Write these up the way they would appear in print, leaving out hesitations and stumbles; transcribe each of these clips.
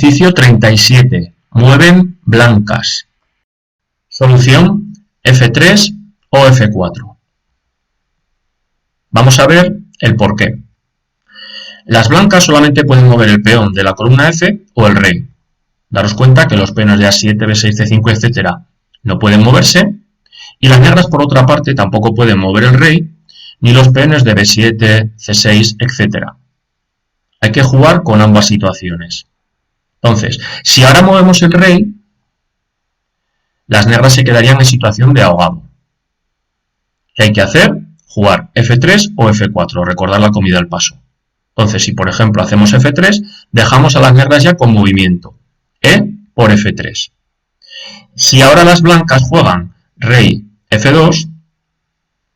Ejercicio 37. Mueven blancas. Solución F3 o F4. Vamos a ver el porqué. Las blancas solamente pueden mover el peón de la columna F o el rey. Daros cuenta que los peones de A7, B6, C5, etc. no pueden moverse. Y las negras, por otra parte, tampoco pueden mover el rey, ni los peones de B7, C6, etc. Hay que jugar con ambas situaciones. Entonces, si ahora movemos el rey, las negras se quedarían en situación de ahogado. ¿Qué hay que hacer? Jugar F3 o F4, recordar la comida al paso. Entonces, si por ejemplo hacemos F3, dejamos a las negras ya con movimiento. E por F3. Si ahora las blancas juegan rey F2,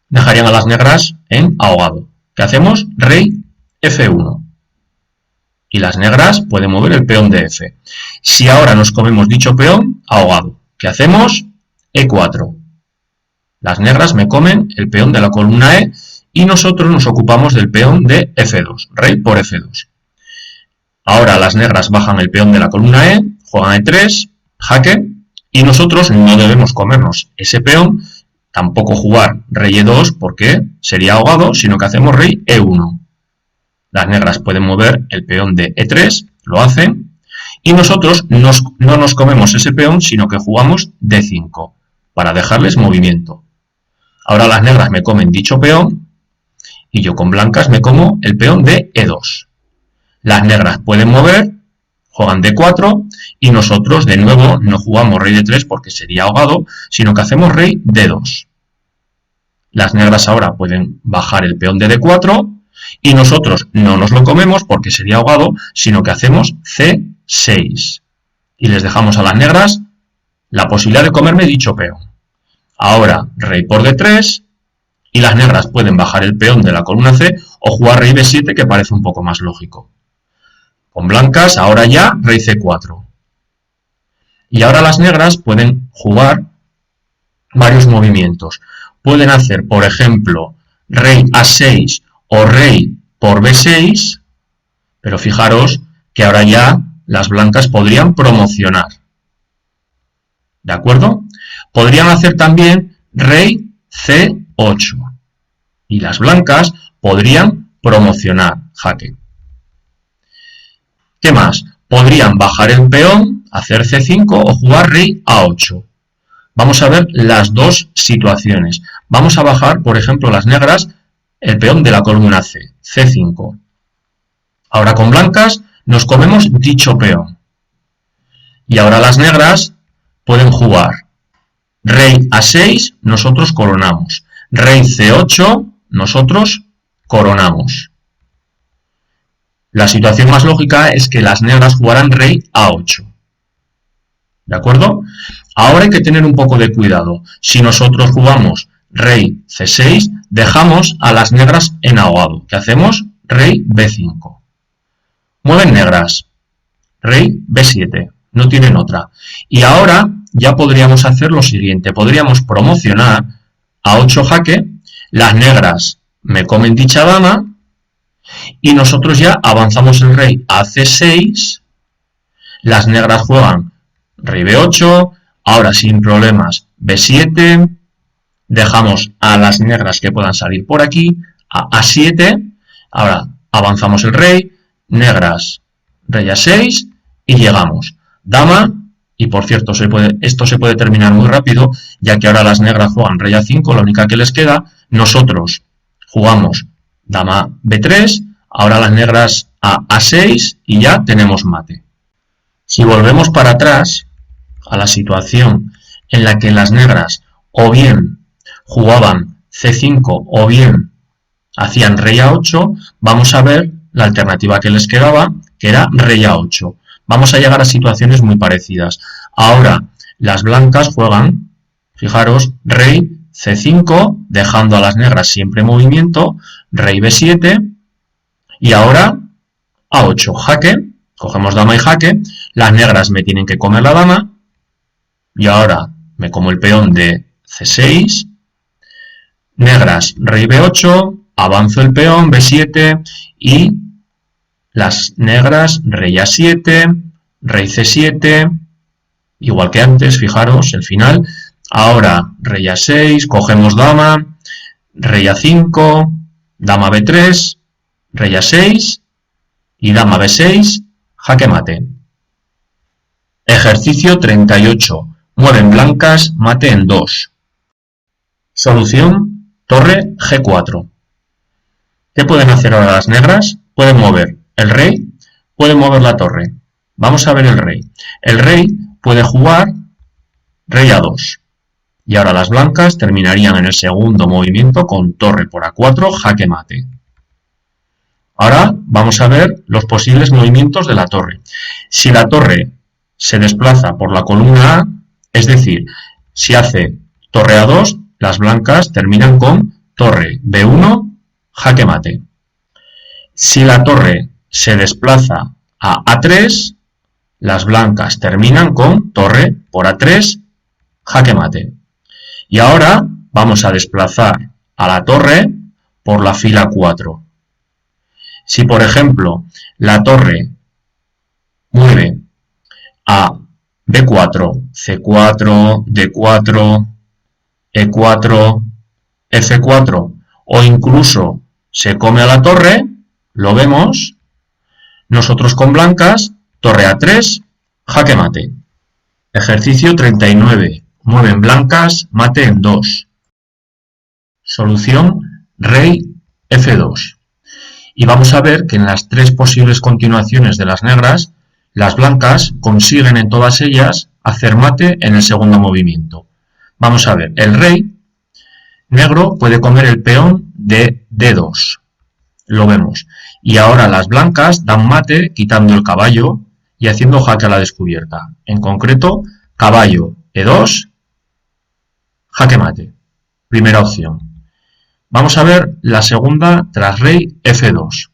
dejarían a las negras en ahogado. ¿Qué hacemos? Rey F1. Y las negras pueden mover el peón de F. Si ahora nos comemos dicho peón, ahogado. ¿Qué hacemos? E4. Las negras me comen el peón de la columna E y nosotros nos ocupamos del peón de F2, rey por F2. Ahora las negras bajan el peón de la columna E, juegan E3, jaque, y nosotros no debemos comernos ese peón, tampoco jugar rey E2 porque sería ahogado, sino que hacemos rey E1. Las negras pueden mover el peón de E3, lo hacen, y nosotros no nos comemos ese peón, sino que jugamos D5, para dejarles movimiento. Ahora las negras me comen dicho peón, y yo con blancas me como el peón de E2. Las negras pueden mover, juegan D4, y nosotros de nuevo no jugamos rey D3 porque sería ahogado, sino que hacemos rey D2. Las negras ahora pueden bajar el peón de D4, y nosotros no nos lo comemos porque sería ahogado, sino que hacemos C6. Y les dejamos a las negras la posibilidad de comerme dicho peón. Ahora rey por D3, y las negras pueden bajar el peón de la columna C o jugar rey B7, que parece un poco más lógico. Con blancas, ahora ya rey C4. Y ahora las negras pueden jugar varios movimientos. Pueden hacer, por ejemplo, rey A6 o rey por B6, pero fijaros que ahora ya las blancas podrían promocionar. ¿De acuerdo? Podrían hacer también rey C8 y las blancas podrían promocionar, jaque. ¿Qué más? Podrían bajar el peón, hacer C5 o jugar rey A8. Vamos a ver las dos situaciones. Vamos a bajar, por ejemplo, las negras, el peón de la columna C, C5. Ahora con blancas nos comemos dicho peón. Y ahora las negras pueden jugar rey A6, nosotros coronamos. Rey C8, nosotros coronamos. La situación más lógica es que las negras jugaran rey A8. ¿De acuerdo? Ahora hay que tener un poco de cuidado. Si nosotros jugamos rey C6, dejamos a las negras en ahogado. ¿Qué hacemos? Rey B5. Mueven negras. Rey B7. No tienen otra. Y ahora ya podríamos hacer lo siguiente. Podríamos promocionar a 8 jaque. Las negras me comen dicha dama. Y nosotros ya avanzamos el rey a C6. Las negras juegan rey B8. Ahora sin problemas B7. Dejamos a las negras que puedan salir por aquí. A A7. Ahora avanzamos el rey. Negras, rey A6. Y llegamos. Dama. Y por cierto, esto se puede terminar muy rápido, ya que ahora las negras juegan rey A5, la única que les queda. Nosotros jugamos dama B3, ahora las negras a A6 y ya tenemos mate. Si volvemos para atrás a la situación en la que las negras o bien jugaban C5 o bien hacían rey A8, vamos a ver la alternativa que les quedaba, que era rey A8. Vamos a llegar a situaciones muy parecidas. Ahora las blancas juegan, fijaros, rey C5, dejando a las negras siempre en movimiento, rey B7, y ahora A8, jaque, cogemos dama y jaque, las negras me tienen que comer la dama, y ahora me como el peón de C6, negras, rey B8, avanzo el peón, B7, y las negras, rey A7, rey C7, igual que antes, fijaros, el final. Ahora, rey A6, cogemos dama, rey A5, dama B3, rey A6 y dama B6, jaque mate. Ejercicio 38. Mueven blancas, mate en 2. Solución, torre G4. ¿Qué pueden hacer ahora las negras? Pueden mover el rey, pueden mover la torre. Vamos a ver el rey. El rey puede jugar rey A2. Y ahora las blancas terminarían en el segundo movimiento con torre por A4, jaque mate. Ahora vamos a ver los posibles movimientos de la torre. Si la torre se desplaza por la columna A, es decir, si hace torre A2, las blancas terminan con torre B1, jaque mate. Si la torre se desplaza a A3, las blancas terminan con torre por A3, jaque mate. Y ahora vamos a desplazar a la torre por la fila 4. Si, por ejemplo, la torre mueve a B4, C4, D4, E4, F4 o incluso se come a la torre, lo vemos, nosotros con blancas, torre A3, jaque mate. Ejercicio 39. Mueven blancas, mate en 2. Solución, rey F2. Y vamos a ver que en las tres posibles continuaciones de las negras, las blancas consiguen en todas ellas hacer mate en el segundo movimiento. Vamos a ver, el rey negro puede comer el peón de D2. Lo vemos. Y ahora las blancas dan mate quitando el caballo y haciendo jaque a la descubierta. En concreto, caballo E2, jaque mate. Primera opción. Vamos a ver la segunda tras rey F2.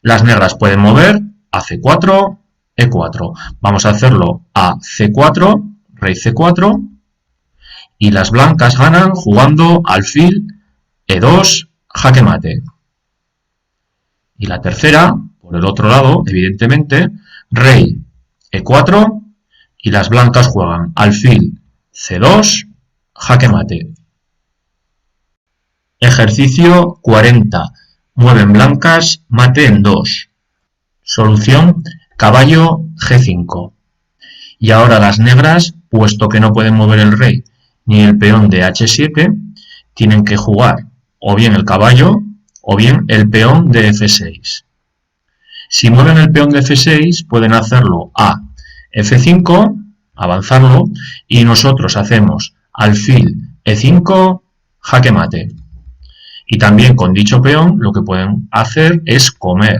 Las negras pueden mover a C4, E4. Vamos a hacerlo a C4, rey C4. Y las blancas ganan jugando alfil E2, jaque mate. Y la tercera, por el otro lado, evidentemente, rey E4 y las blancas juegan alfil C2, jaque mate. Ejercicio 40. Mueven blancas, mate en 2. Solución, caballo G5. Y ahora las negras, puesto que no pueden mover el rey ni el peón de H7, tienen que jugar o bien el caballo o bien el peón de F6. Si mueven el peón de F6, pueden hacerlo a F5, avanzarlo, y nosotros hacemos alfil E5, jaque mate. Y también con dicho peón lo que pueden hacer es comer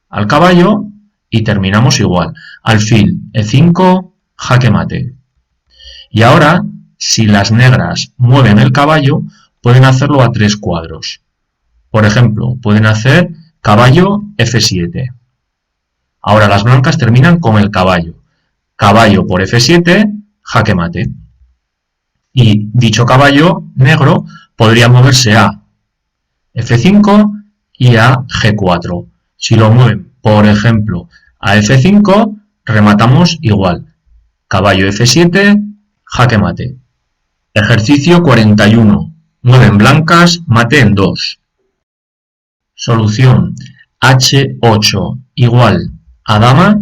al caballo y terminamos igual. Alfil E5, jaque mate. Y ahora, si las negras mueven el caballo, pueden hacerlo a 3 cuadros. Por ejemplo, pueden hacer caballo F7. Ahora las blancas terminan con el caballo. Caballo por F7, jaque mate. Y dicho caballo negro podría moverse a F5 y a G4. Si lo mueven, por ejemplo, a F5, rematamos igual. Caballo F7, jaque mate. Ejercicio 41. Mueven blancas, mate en 2. Solución, H8 igual a dama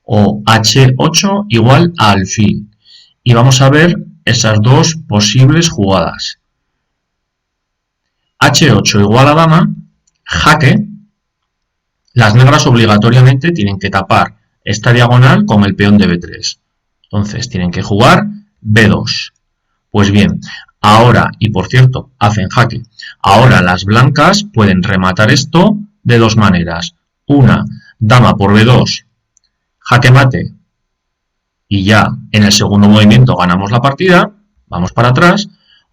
o H8 igual a alfil. Y vamos a ver esas dos posibles jugadas. H8 igual a dama, jaque. Las negras obligatoriamente tienen que tapar esta diagonal con el peón de B3. Entonces tienen que jugar B2. Pues bien, ahora, y por cierto, hacen jaque. Ahora las blancas pueden rematar esto de dos maneras. Una, dama por B2, jaque mate, y ya en el segundo movimiento ganamos la partida, vamos para atrás,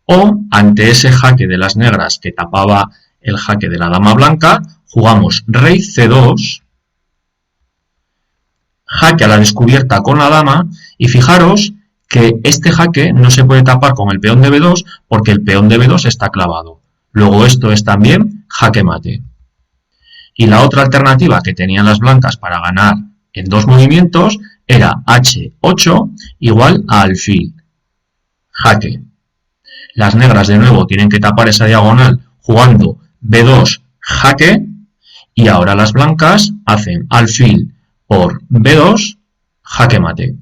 o ante ese jaque de las negras que tapaba el jaque de la dama blanca, jugamos rey C2, jaque a la descubierta con la dama, y fijaros que este jaque no se puede tapar con el peón de B2 porque el peón de B2 está clavado. Luego esto es también jaque mate. Y la otra alternativa que tenían las blancas para ganar en 2 movimientos era H8 igual a alfil. Jaque. Las negras de nuevo tienen que tapar esa diagonal jugando B2 jaque y ahora las blancas hacen alfil por B2 jaque mate.